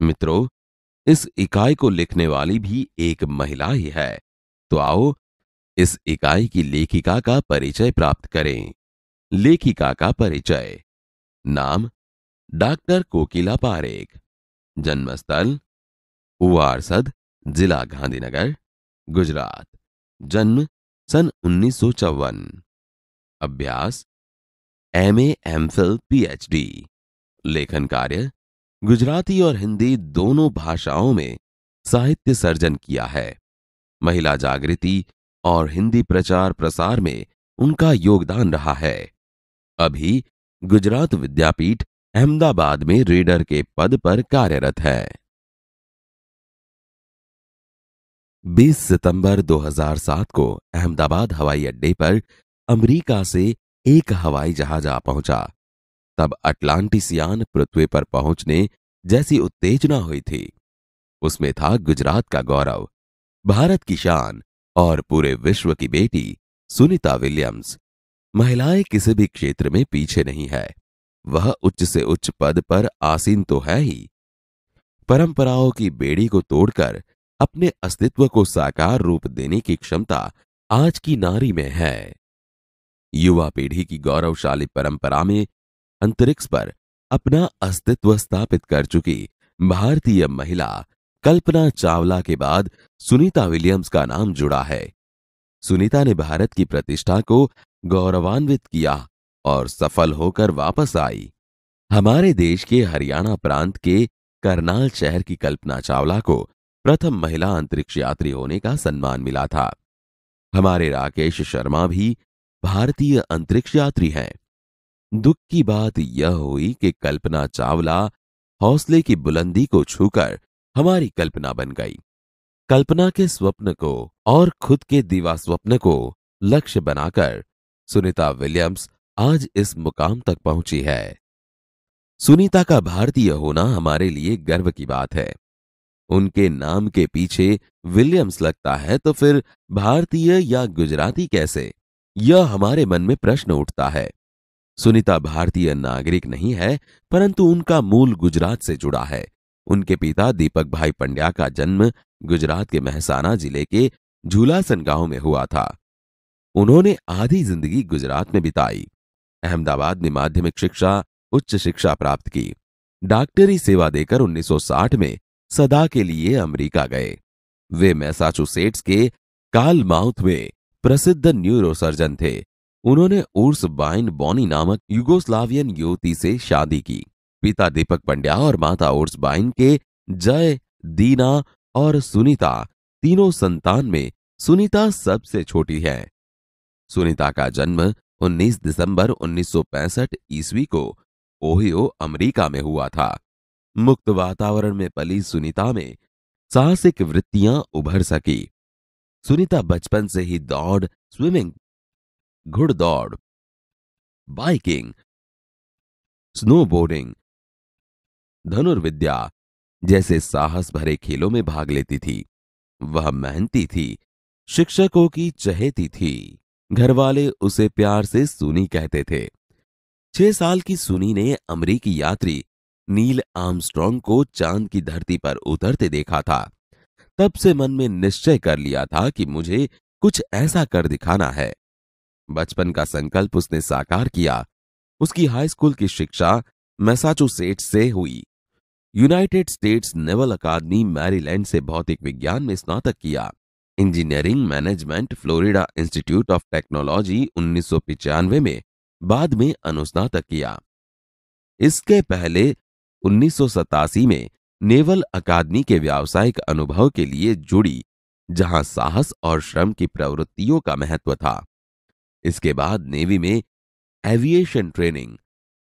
मित्रों, इस इकाई को लिखने वाली भी एक महिला ही है। तो आओ इस इकाई की लेखिका का परिचय प्राप्त करें। लेखिका का परिचय। नाम डॉक्टर कोकिला पारेख। जन्मस्थल उवारसद, जिला गांधीनगर, गुजरात। जन्म सन 1954। अभ्यास एमए, एमफिल, पीएचडी। लेखन कार्य गुजराती और हिंदी दोनों भाषाओं में साहित्य सर्जन किया है। महिला जागृति और हिंदी प्रचार प्रसार में उनका योगदान रहा है। अभी गुजरात विद्यापीठ अहमदाबाद में रीडर के पद पर कार्यरत है। 20 सितंबर 2007 को अहमदाबाद हवाई अड्डे पर अमेरिका से एक हवाई जहाज आ पहुंचा। तब अटलांटिसियान पृथ्वी पर पहुंचने जैसी उत्तेजना हुई थी। उसमें था गुजरात का गौरव, भारत की शान और पूरे विश्व की बेटी सुनीता विलियम्स। महिलाएं किसी भी क्षेत्र में पीछे नहीं है। वह उच्च से उच्च पद पर आसीन तो है ही, परंपराओं की बेड़ी को तोड़कर अपने अस्तित्व को साकार रूप देने की क्षमता आज की नारी में है। युवा पीढ़ी की गौरवशाली परंपरा में अंतरिक्ष पर अपना अस्तित्व स्थापित कर चुकी भारतीय महिला कल्पना चावला के बाद सुनीता विलियम्स का नाम जुड़ा है। सुनीता ने भारत की प्रतिष्ठा को गौरवान्वित किया और सफल होकर वापस आई। हमारे देश के हरियाणा प्रांत के करनाल शहर की कल्पना चावला को प्रथम महिला अंतरिक्ष यात्री होने का सम्मान मिला था। हमारे राकेश शर्मा भी भारतीय अंतरिक्ष यात्री हैं। दुख की बात यह हुई कि कल्पना चावला हौसले की बुलंदी को छूकर हमारी कल्पना बन गई। कल्पना के स्वप्न को और खुद के दीवा स्वप्न को लक्ष्य बनाकर सुनीता विलियम्स आज इस मुकाम तक पहुंची है। सुनीता का भारतीय होना हमारे लिए गर्व की बात है। उनके नाम के पीछे विलियम्स लगता है तो फिर भारतीय या गुजराती कैसे? यह हमारे मन में प्रश्न उठता है। सुनीता भारतीय नागरिक नहीं है, परंतु उनका मूल गुजरात से जुड़ा है। उनके पिता दीपक भाई पंड्या का जन्म गुजरात के महसाना जिले के झूलासन गांव में हुआ था। उन्होंने आधी जिंदगी गुजरात में बिताई। अहमदाबाद में माध्यमिक शिक्षा, उच्च शिक्षा प्राप्त की। डॉक्टरी सेवा देकर 1960 में सदा के लिए अमेरिका गए। वे मैसाचुसेट्स के कार्लमाउथ में प्रसिद्ध न्यूरोसर्जन थे। उन्होंने उर्स बाइन बॉनी नामक युगोस्लावियन युवती से शादी की। पिता दीपक पंड्या और माता उर्स बाइन के जय, दीना और सुनीता तीनों संतान में सुनीता सबसे छोटी है। सुनीता का जन्म 19 दिसंबर 1965 ईस्वी को ओहियो, अमेरिका में हुआ था। मुक्त वातावरण में पली सुनीता में साहसिक वृत्तियां उभर सकी। सुनीता बचपन से ही दौड़, स्विमिंग, घुड़दौड़, बाइकिंग, स्नोबोर्डिंग, धनुर्विद्या जैसे साहस भरे खेलों में भाग लेती थी। वह मेहनती थी, शिक्षकों की चहेती थी। घरवाले उसे प्यार से सुनी कहते थे। 6 साल की सुनी ने अमेरिकी यात्री नील आर्मस्ट्रॉन्ग को चांद की धरती पर उतरते देखा था। तब से मन में निश्चय कर लिया था कि मुझे कुछ ऐसा कर दिखाना है। बचपन का संकल्प उसने साकार किया। उसकी हाई स्कूल की शिक्षा मैसाचुसेट्स से हुई। यूनाइटेड स्टेट्स नेवल अकादमी मैरीलैंड से भौतिक विज्ञान में स्नातक किया। Engineering management Florida institute of technology 1995 में बाद में अनुस्नातक किया। इसके पहले 1987 में नेवल अकादमी के व्यावसायिक अनुभव के लिए जुड़ी, जहां साहस और श्रम की प्रवृत्तियों का महत्व था। इसके बाद नेवी में एविएशन ट्रेनिंग,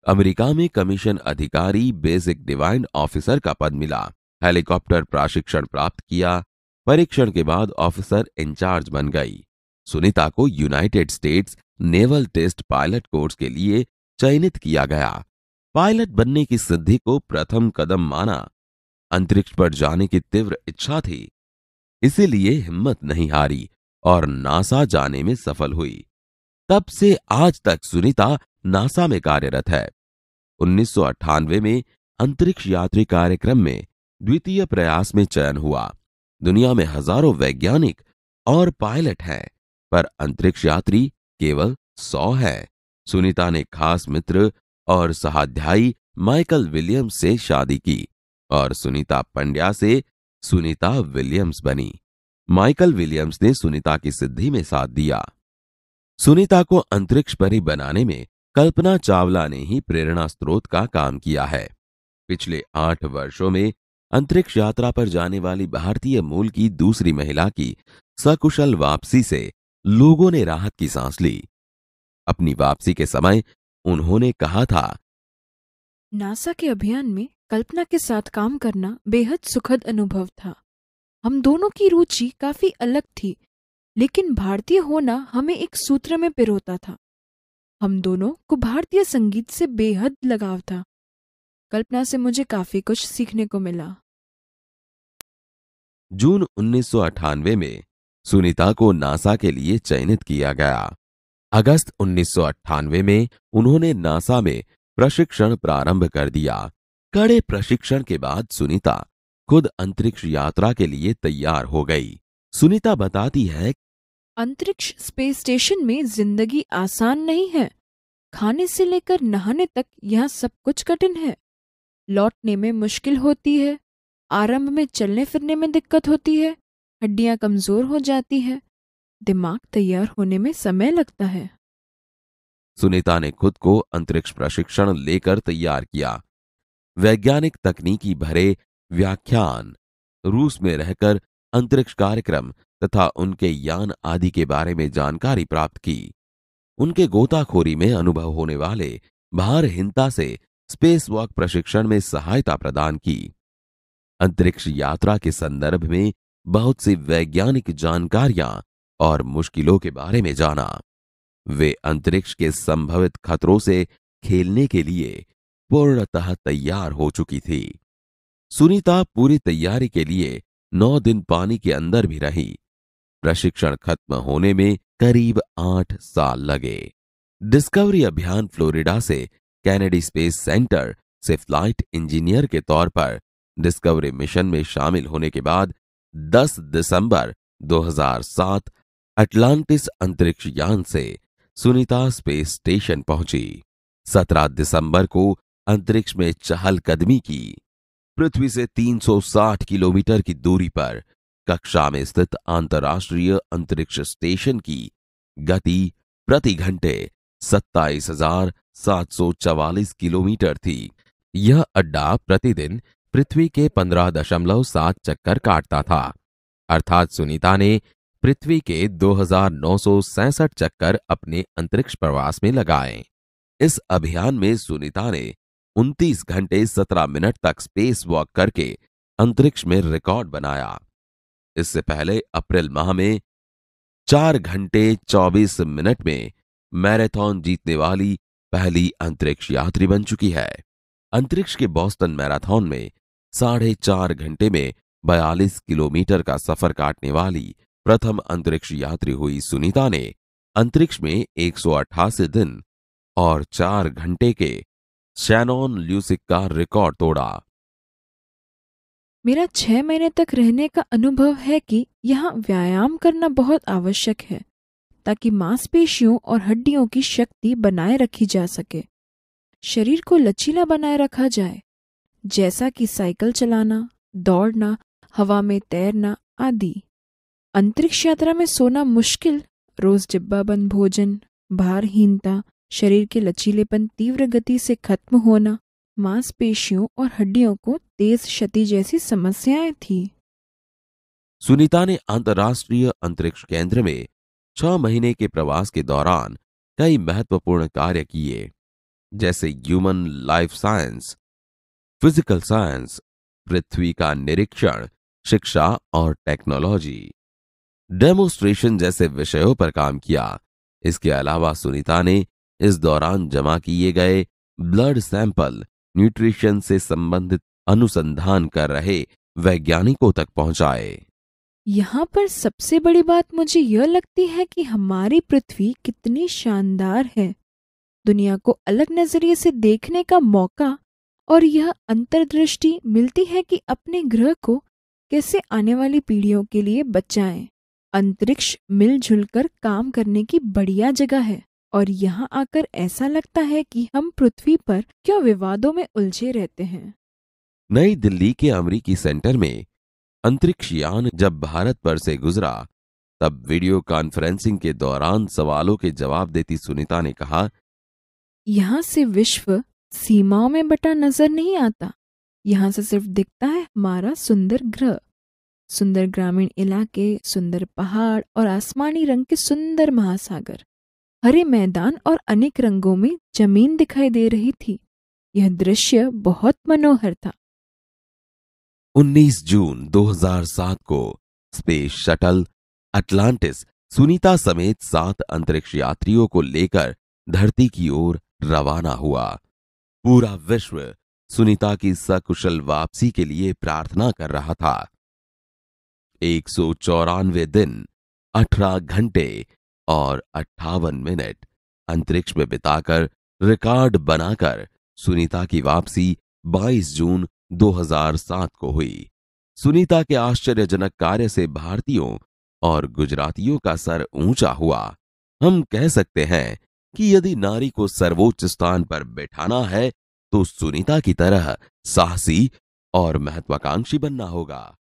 अमेरिका में कमीशन अधिकारी बेसिक डिवाइन ऑफिसर का पद मिला। हेलीकॉप्टर प्रशिक्षण प्राप्त किया। परीक्षण के बाद ऑफिसर इंचार्ज बन गई। सुनीता को United States naval test pilot course के लिए चयनित किया गया। पायलट बनने की सिद्धि को प्रथम कदम माना। अंतरिक्ष पर जाने की तीव्र इच्छा थी, इसीलिए हिम्मत नहीं हारी और नासा जाने में सफल हुई। तब से आज तक सुनीता नासा में कार्यरत है। 1998 में अंतरिक्ष यात्री कार्यक्रम में द्वितीय प्रयास में चयन हुआ। दुनिया में हजारों वैज्ञानिक और पायलट हैं, पर अंतरिक्ष यात्री केवल 100 है। सुनीता ने खास मित्र और सहाध्यायी माइकल विलियम्स से शादी की और सुनीता पंड्या से सुनीता विलियम्स बनी। माइकल विलियम्स ने सुनीता की सिद्धि में साथ दिया। सुनीता को अंतरिक्ष परी बनाने में कल्पना चावला ने ही प्रेरणा स्रोत का काम किया है। पिछले 8 वर्षों में अंतरिक्ष यात्रा पर जाने वाली भारतीय मूल की दूसरी महिला की सकुशल वापसी से लोगों ने राहत की सांस ली। अपनी वापसी के समय उन्होंने कहा था, नासा के अभियान में कल्पना के साथ काम करना बेहद सुखद अनुभव था। हम दोनों की रुचि काफी अलग थी, लेकिन भारतीय होना हमें एक सूत्र में पिरोता था। हम दोनों को भारतीय संगीत से बेहद लगाव था। कल्पना से मुझे काफी कुछ सीखने को मिला। जून 1998 में सुनीता को नासा के लिए चयनित किया गया। अगस्त 1998 में उन्होंने नासा में प्रशिक्षण प्रारंभ कर दिया। कड़े प्रशिक्षण के बाद सुनीता खुद अंतरिक्ष यात्रा के लिए तैयार हो गई। सुनीता बताती है, अंतरिक्ष स्पेस स्टेशन में जिंदगी आसान नहीं है। खाने से लेकर नहाने तक यहाँ सब कुछ कठिन है। लौटने में मुश्किल होती है। आरंभ में चलने फिरने में दिक्कत होती है। हड्डियां कमजोर हो जाती है। दिमाग तैयार होने में समय लगता है। सुनीता ने खुद को अंतरिक्ष प्रशिक्षण लेकर तैयार किया। वैज्ञानिक तकनीकी भरे व्याख्यान, रूस में रहकर अंतरिक्ष कार्यक्रम तथा उनके यान आदि के बारे में जानकारी प्राप्त की। उनके गोताखोरी में अनुभव होने वाले भारहीनता से स्पेस वॉक प्रशिक्षण में सहायता प्रदान की। अंतरिक्ष यात्रा के संदर्भ में बहुत सी वैज्ञानिक जानकारियां और मुश्किलों के बारे में जाना। वे अंतरिक्ष के संभवित खतरों से खेलने के लिए पूर्णतः तैयार हो चुकी थी। सुनीता पूरी तैयारी के लिए 9 दिन पानी के अंदर भी रही। प्रशिक्षण खत्म होने में करीब 8 साल लगे। डिस्कवरी अभियान फ्लोरिडा से कैनेडी स्पेस सेंटर से फ्लाइट इंजीनियर के तौर पर डिस्कवरी मिशन में शामिल होने के बाद 10 दिसंबर 2007 अटलांटिस अंतरिक्ष यान से सुनीता स्पेस स्टेशन पहुंची। 17 दिसंबर को अंतरिक्ष में चहलकदमी की। पृथ्वी से 360 किलोमीटर की दूरी पर कक्षा में स्थित अंतर्राष्ट्रीय अंतरिक्ष स्टेशन की गति प्रति घंटे 27,744 किलोमीटर थी। यह अड्डा प्रतिदिन पृथ्वी के 15.7 चक्कर काटता था, अर्थात सुनीता ने पृथ्वी के 2,967 चक्कर अपने अंतरिक्ष प्रवास में लगाए। इस अभियान में सुनीता ने 29 घंटे 17 मिनट तक स्पेस वॉक करके अंतरिक्ष में रिकॉर्ड बनाया। इससे पहले अप्रैल माह में 4 घंटे 24 मिनट में मैराथन जीतने वाली पहली अंतरिक्ष यात्री बन चुकी है। अंतरिक्ष के बोस्टन मैराथन में 4.5 घंटे में 42 किलोमीटर का सफर काटने वाली प्रथम अंतरिक्ष यात्री हुई सुनीता ने अंतरिक्ष में 188 दिन और 4 घंटे के शैनॉन ल्यूसिक का रिकॉर्ड तोड़ा। मेरा 6 महीने तक रहने का अनुभव है कि यहाँ व्यायाम करना बहुत आवश्यक है ताकि मांसपेशियों और हड्डियों की शक्ति बनाए रखी जा सके। शरीर को लचीला बनाए रखा जाए, जैसा कि साइकिल चलाना, दौड़ना, हवा में तैरना आदि। अंतरिक्ष यात्रा में सोना मुश्किल, रोज डिब्बाबंद भोजन, भारहीनता, शरीर के लचीलेपन तीव्र गति से खत्म होना, मांसपेशियों और हड्डियों को तेज क्षति जैसी समस्याएं थी। सुनीता ने अंतर्राष्ट्रीय अंतरिक्ष केंद्र में 6 महीने के प्रवास के दौरान कई महत्वपूर्ण कार्य किए, जैसे human life science, physical science, पृथ्वी का निरीक्षण, शिक्षा और टेक्नोलॉजी, डेमोन्स्ट्रेशन जैसे विषयों पर काम किया। इसके अलावा सुनीता ने इस दौरान जमा किए गए ब्लड सैंपल न्यूट्रिशन से संबंधित अनुसंधान कर रहे वैज्ञानिकों तक पहुंचाए। यहाँ पर सबसे बड़ी बात मुझे यह लगती है कि हमारी पृथ्वी कितनी शानदार है। दुनिया को अलग नजरिए से देखने का मौका और यह अंतर्दृष्टि मिलती है कि अपने ग्रह को कैसे आने वाली पीढ़ियों के लिए बचाएं। अंतरिक्ष मिलजुल कर काम करने की बढ़िया जगह है और यहाँ आकर ऐसा लगता है कि हम पृथ्वी पर क्यों विवादों में उलझे रहते हैं। नई दिल्ली के अमेरिकी सेंटर में अंतरिक्ष यान जब भारत पर से गुजरा तब वीडियो कॉन्फ्रेंसिंग के दौरान सवालों के जवाब देती सुनीता ने कहा, यहाँ से विश्व सीमाओं में बटा नजर नहीं आता। यहाँ से सिर्फ दिखता है हमारा सुंदर ग्रह, सुंदर ग्रामीण इलाके, सुंदर पहाड़ और आसमानी रंग के सुंदर महासागर, हरे मैदान और अनेक रंगों में जमीन दिखाई दे रही थी। यह दृश्य बहुत मनोहर था। 19 जून 2007 को स्पेस शटल अटलांटिस सुनीता समेत 7 अंतरिक्ष यात्रियों को लेकर धरती की ओर रवाना हुआ। पूरा विश्व सुनीता की सकुशल वापसी के लिए प्रार्थना कर रहा था। 194 दिन, 18 घंटे और 58 मिनट अंतरिक्ष में बिताकर रिकॉर्ड बनाकर सुनीता की वापसी 22 जून 2007 को हुई। सुनीता के आश्चर्यजनक कार्य से भारतीयों और गुजरातियों का सर ऊंचा हुआ। हम कह सकते हैं कि यदि नारी को सर्वोच्च स्थान पर बैठाना है तो सुनीता की तरह साहसी और महत्वाकांक्षी बनना होगा।